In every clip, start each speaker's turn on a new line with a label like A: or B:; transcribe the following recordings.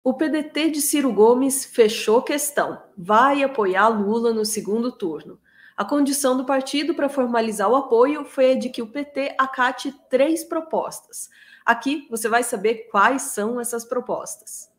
A: O PDT de Ciro Gomes fechou questão. Vai apoiar Lula no segundo turno. A condição do partido para formalizar o apoio foi a de que o PT acate 3 propostas. Aqui você vai saber quais são essas propostas.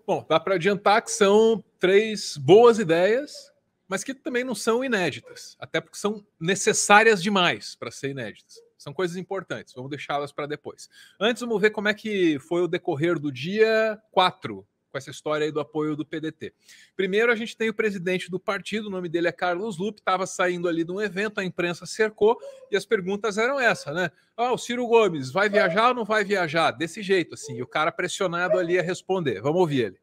B: Bom, dá para adiantar que são 3 boas ideias, mas que também não são inéditas, até porque são necessárias demais para ser inéditas. São coisas importantes, vamos deixá-las para depois. Antes, vamos ver como é que foi o decorrer do dia 4, com essa história aí do apoio do PDT. Primeiro, a gente tem o presidente do partido, o nome dele é Carlos Lupe, estava saindo ali de um evento, a imprensa cercou, e as perguntas eram essa, né? O Ciro Gomes vai viajar ou não vai viajar? Desse jeito, assim, e o cara pressionado ali a responder. Vamos ouvir ele.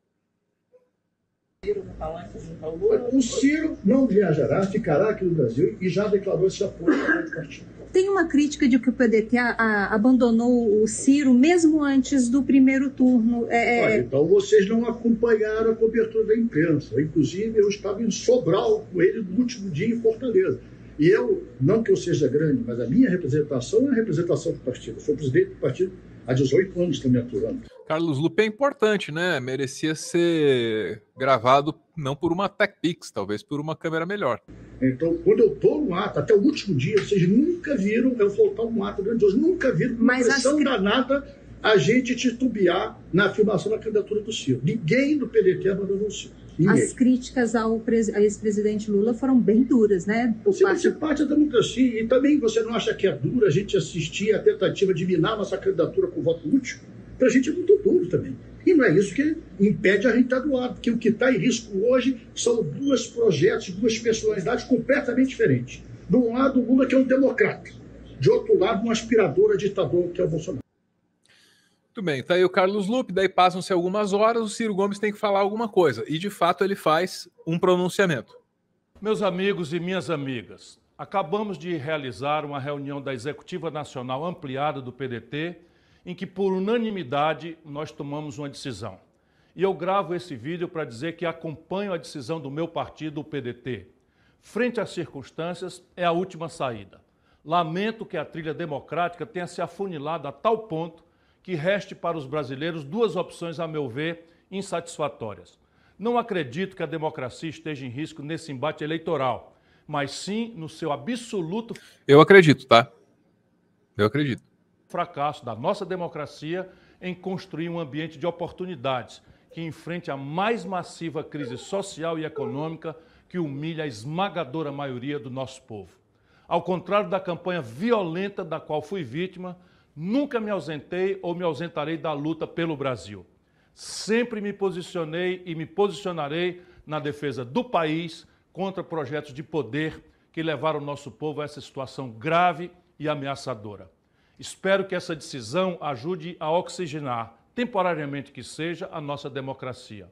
C: O Ciro não viajará, ficará aqui no Brasil e já declarou esse apoio ao partido.
D: Tem uma crítica de que o PDT abandonou o Ciro mesmo antes do primeiro turno.
C: Olha, então vocês não acompanharam a cobertura da imprensa. Inclusive, eu estava em Sobral com ele no último dia em Fortaleza. E eu, não que eu seja grande, mas a minha representação é a representação do partido. Eu sou presidente do partido há 18 anos também atuando.
B: Carlos Lupe é importante, né? Merecia ser gravado não por uma TechPix, talvez por uma câmera melhor.
C: Então, quando eu estou no ato, até o último dia, vocês nunca viram eu voltar um ato grandioso, nunca viram uma pressão danada a gente titubear na afirmação da candidatura do Ciro. Ninguém do PDT abandonou o Ciro.
D: As críticas ao ex-presidente Lula foram bem duras, né?
C: Você faz parte da democracia. E também você não acha que é duro a gente assistir a tentativa de minar nossa candidatura com voto útil? Para a gente é muito duro também. E não é isso que impede a gente estar do lado, porque o que está em risco hoje são 2 projetos, 2 personalidades completamente diferentes. De um lado, o Lula, que é um democrata. De outro lado, um aspirador a ditador, que é o Bolsonaro.
B: Muito bem, tá aí o Carlos Lupe, daí passam-se algumas horas, o Ciro Gomes tem que falar alguma coisa. E, de fato, ele faz um pronunciamento.
E: Meus amigos e minhas amigas, acabamos de realizar uma reunião da Executiva Nacional Ampliada do PDT, em que, por unanimidade, nós tomamos uma decisão. E eu gravo esse vídeo para dizer que acompanho a decisão do meu partido, o PDT. Frente às circunstâncias, é a última saída. Lamento que a trilha democrática tenha se afunilado a tal ponto que reste para os brasileiros 2 opções, a meu ver, insatisfatórias. Não acredito que a democracia esteja em risco nesse embate eleitoral, mas sim no seu absoluto...
B: Eu acredito, tá? Eu acredito.
E: Fracasso da nossa democracia em construir um ambiente de oportunidades que enfrente a mais massiva crise social e econômica que humilha a esmagadora maioria do nosso povo. Ao contrário da campanha violenta da qual fui vítima, nunca me ausentei ou me ausentarei da luta pelo Brasil. Sempre me posicionei e me posicionarei na defesa do país contra projetos de poder que levaram o nosso povo a essa situação grave e ameaçadora. Espero que essa decisão ajude a oxigenar, temporariamente que seja, a nossa democracia.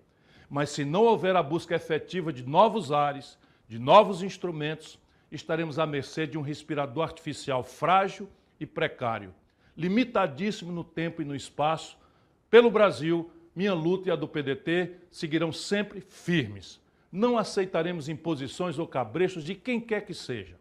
E: Mas se não houver a busca efetiva de novos ares, de novos instrumentos, estaremos à mercê de um respirador artificial frágil e precário, limitadíssimo no tempo e no espaço. Pelo Brasil, minha luta e a do PDT seguirão sempre firmes. Não aceitaremos imposições ou cabrechos de quem quer que seja.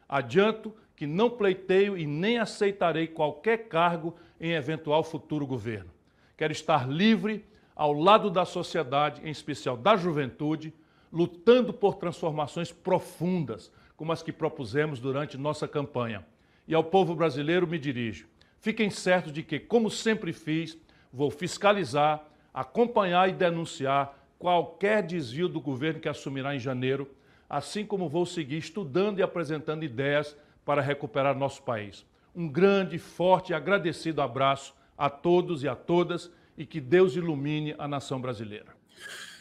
E: Adianto que não pleiteio e nem aceitarei qualquer cargo em eventual futuro governo. Quero estar livre, ao lado da sociedade, em especial da juventude, lutando por transformações profundas, como as que propusemos durante nossa campanha. E ao povo brasileiro me dirijo. Fiquem certos de que, como sempre fiz, vou fiscalizar, acompanhar e denunciar qualquer desvio do governo que assumirá em janeiro, assim como vou seguir estudando e apresentando ideias para recuperar nosso país. Um grande, forte e agradecido abraço a todos e a todas e que Deus ilumine a nação brasileira.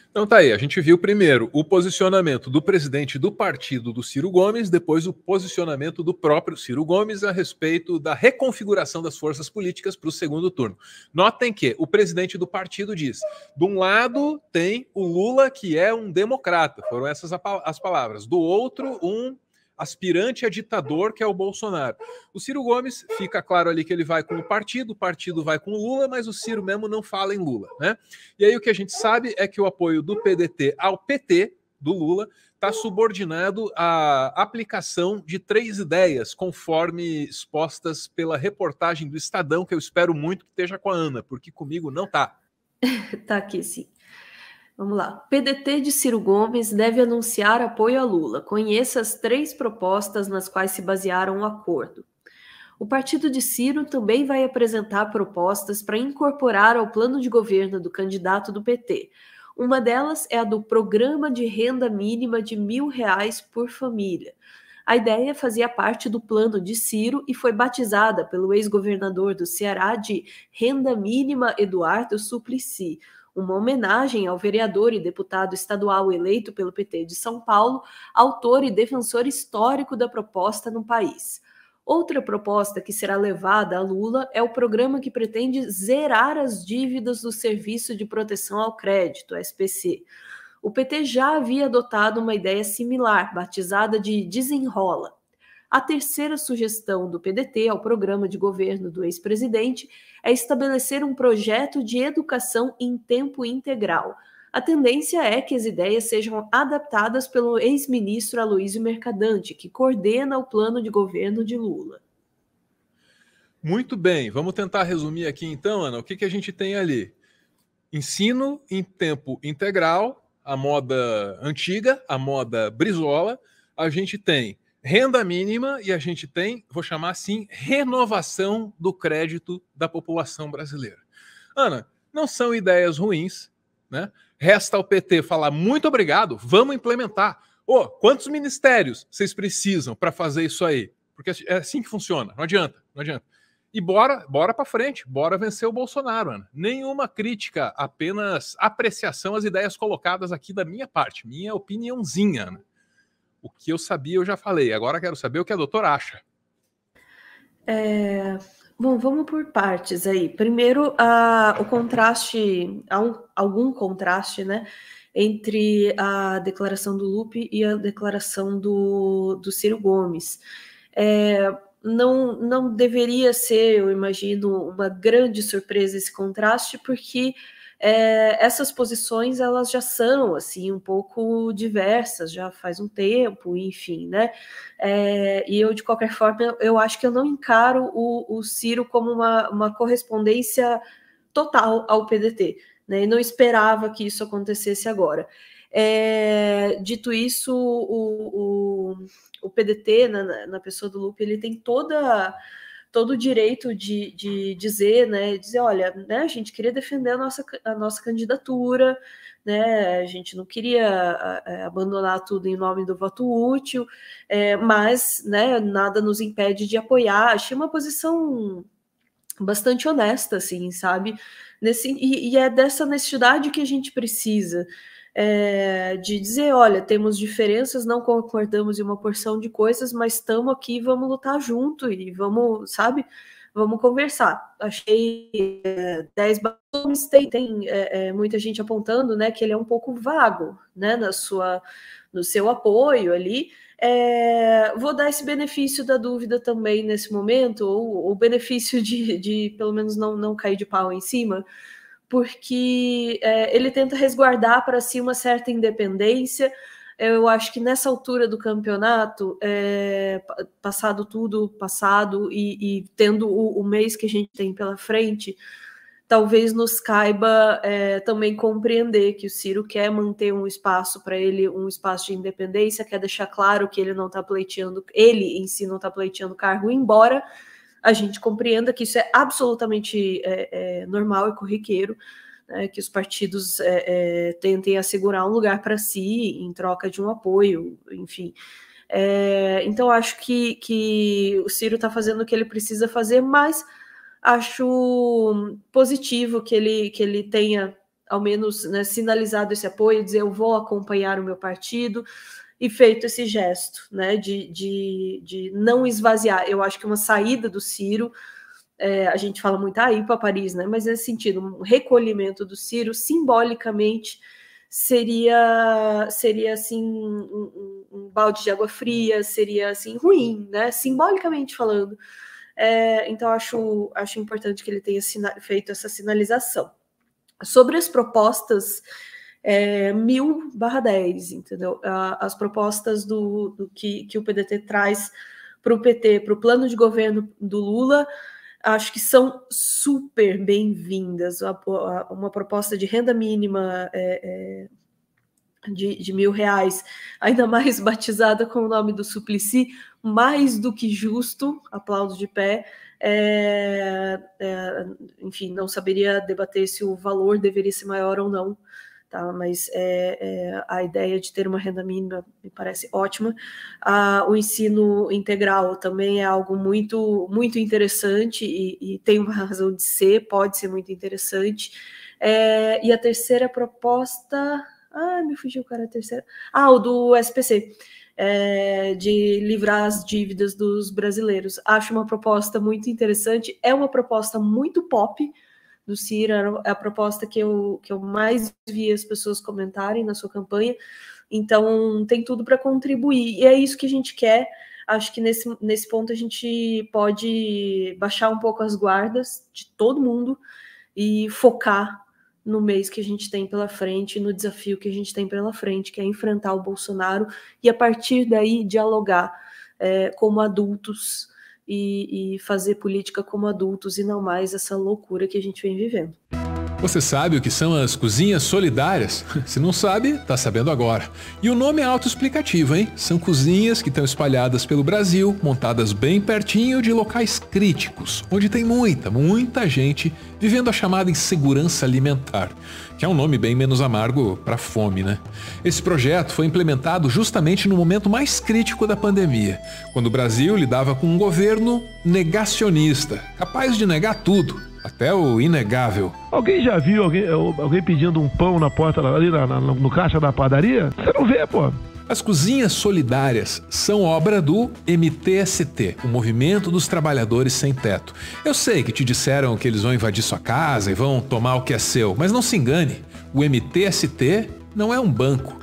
B: Então tá aí, a gente viu primeiro o posicionamento do presidente do partido do Ciro Gomes, depois o posicionamento do próprio Ciro Gomes a respeito da reconfiguração das forças políticas para o segundo turno. Notem que o presidente do partido diz, de um lado tem o Lula, que é um democrata, foram essas as palavras, do outro um aspirante a ditador, que é o Bolsonaro. O Ciro Gomes, fica claro ali que ele vai com o partido vai com o Lula, mas o Ciro mesmo não fala em Lula, né? E aí o que a gente sabe é que o apoio do PDT ao PT do Lula está subordinado à aplicação de 3 ideias, conforme expostas pela reportagem do Estadão, que eu espero muito que esteja com a Ana, porque comigo não está.
A: Tá aqui, sim. Vamos lá. PDT de Ciro Gomes deve anunciar apoio a Lula. Conheça as 3 propostas nas quais se basearam o acordo. O partido de Ciro também vai apresentar propostas para incorporar ao plano de governo do candidato do PT. Uma delas é a do programa de renda mínima de R$1.000 por família. A ideia fazia parte do plano de Ciro e foi batizada pelo ex-governador do Ceará de Renda Mínima Eduardo Suplicy, uma homenagem ao vereador e deputado estadual eleito pelo PT de São Paulo, autor e defensor histórico da proposta no país. Outra proposta que será levada a Lula é o programa que pretende zerar as dívidas do Serviço de Proteção ao Crédito, SPC. O PT já havia adotado uma ideia similar, batizada de Desenrola. A terceira sugestão do PDT ao programa de governo do ex-presidente é estabelecer um projeto de educação em tempo integral. A tendência é que as ideias sejam adaptadas pelo ex-ministro Aloysio Mercadante, que coordena o plano de governo de Lula.
B: Muito bem, vamos tentar resumir aqui então, Ana, o que a gente tem ali? Ensino em tempo integral, a moda antiga, a moda Brizola, a gente tem renda mínima e a gente tem, vou chamar assim, renovação do crédito da população brasileira. Ana, não são ideias ruins, né? Resta ao PT falar muito obrigado, vamos implementar. Quantos ministérios vocês precisam para fazer isso aí? Porque é assim que funciona, não adianta. E bora para frente, bora vencer o Bolsonaro, Ana. Nenhuma crítica, apenas apreciação às ideias colocadas aqui da minha parte, minha opiniãozinha, Ana. O que eu sabia eu já falei, agora quero saber o que a doutora acha.
A: Bom, vamos por partes aí. Primeiro, o contraste, há algum contraste, né, entre a declaração do Lupe e a declaração do Ciro Gomes. Não deveria ser, eu imagino, uma grande surpresa esse contraste, porque essas posições elas já são assim um pouco diversas, já faz um tempo, enfim, né? E eu, de qualquer forma, eu acho que eu não encaro o Ciro como uma correspondência total ao PDT, né? E não esperava que isso acontecesse agora. Dito isso, o PDT, na pessoa do Lupe, ele tem todo o direito de dizer, né, olha, né, a gente queria defender a nossa candidatura, né, a gente não queria abandonar tudo em nome do voto útil, mas, né, nada nos impede de apoiar. Achei uma posição bastante honesta, assim, sabe? E é dessa honestidade que a gente precisa, de dizer, olha, temos diferenças, não concordamos em uma porção de coisas, mas estamos aqui, vamos lutar junto e vamos, sabe, vamos conversar. Achei 10 balões, tem muita gente apontando, né, que ele é um pouco vago, né, no seu apoio ali. Vou dar esse benefício da dúvida também nesse momento, ou o benefício de pelo menos não cair de pau em cima, porque ele tenta resguardar para si uma certa independência. Eu acho que nessa altura do campeonato, passado tudo, e tendo o mês que a gente tem pela frente, talvez nos caiba também compreender que o Ciro quer manter um espaço para ele, um espaço de independência, quer deixar claro que ele não está pleiteando, ele em si não está pleiteando cargo, embora a gente compreenda que isso é absolutamente normal e corriqueiro, né, que os partidos tentem assegurar um lugar para si em troca de um apoio, enfim. Então, acho que o Ciro está fazendo o que ele precisa fazer, mas acho positivo que ele tenha, ao menos, né, sinalizado esse apoio, dizer eu vou acompanhar o meu partido, e feito esse gesto, né, de não esvaziar. Eu acho que uma saída do Ciro, a gente fala muito ir para Paris, né, mas nesse sentido, um recolhimento do Ciro, simbolicamente, seria assim, um balde de água fria, seria assim, ruim, né, simbolicamente falando. Então, acho importante que ele tenha feito essa sinalização. Sobre as propostas 1000/10, entendeu? As propostas do que o PDT traz para o PT, para o plano de governo do Lula, acho que são super bem-vindas. Uma proposta de renda mínima de R$1.000, ainda mais batizada com o nome do Suplicy, mais do que justo, aplauso de pé. Enfim, não saberia debater se o valor deveria ser maior ou não, tá? Mas a ideia de ter uma renda mínima me parece ótima. O ensino integral também é algo muito, muito interessante e tem uma razão de ser, pode ser muito interessante. E a terceira proposta... me fugiu, cara, a terceira. O do SPC, de livrar as dívidas dos brasileiros. Acho uma proposta muito interessante, é uma proposta muito pop do Ciro, é a proposta que eu mais vi as pessoas comentarem na sua campanha, então tem tudo para contribuir, e é isso que a gente quer. Acho que nesse ponto a gente pode baixar um pouco as guardas de todo mundo e focar no mês que a gente tem pela frente, no desafio que a gente tem pela frente, que é enfrentar o Bolsonaro e, a partir daí, dialogar como adultos e fazer política como adultos e não mais essa loucura que a gente vem vivendo.
B: Você sabe o que são as cozinhas solidárias? Se não sabe, tá sabendo agora. E o nome é autoexplicativo, hein? São cozinhas que estão espalhadas pelo Brasil, montadas bem pertinho de locais críticos, onde tem muita gente vivendo a chamada insegurança alimentar, que é um nome bem menos amargo para fome, né? Esse projeto foi implementado justamente no momento mais crítico da pandemia, quando o Brasil lidava com um governo negacionista, capaz de negar tudo, até o inegável.
F: Alguém já viu alguém pedindo um pão na porta ali no caixa da padaria? Você não vê, pô.
B: As cozinhas solidárias são obra do MTST, o Movimento dos Trabalhadores Sem Teto. Eu sei que te disseram que eles vão invadir sua casa e vão tomar o que é seu, mas não se engane, o MTST não é um banco.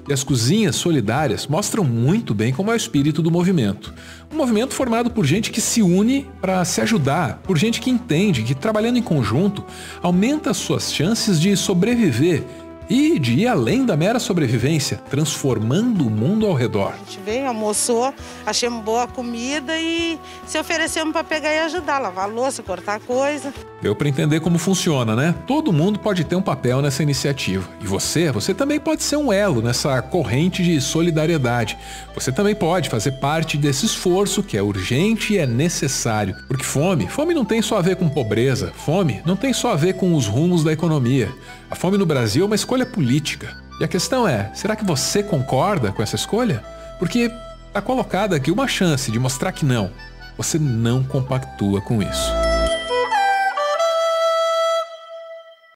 B: E as cozinhas solidárias mostram muito bem como é o espírito do movimento. Um movimento formado por gente que se une para se ajudar, por gente que entende que trabalhando em conjunto aumenta as suas chances de sobreviver e de ir além da mera sobrevivência, transformando o mundo ao redor.
G: A gente veio, almoçou, achamos boa a comida e se oferecemos para pegar e ajudar, lavar a louça, cortar coisa.
B: Deu para entender como funciona, né? Todo mundo pode ter um papel nessa iniciativa. E você também pode ser um elo nessa corrente de solidariedade. Você também pode fazer parte desse esforço que é urgente e é necessário. Porque fome não tem só a ver com pobreza. Fome não tem só a ver com os rumos da economia. A fome no Brasil é uma escolha política. E a questão é, será que você concorda com essa escolha? Porque está colocada aqui uma chance de mostrar que não. Você não compactua com isso.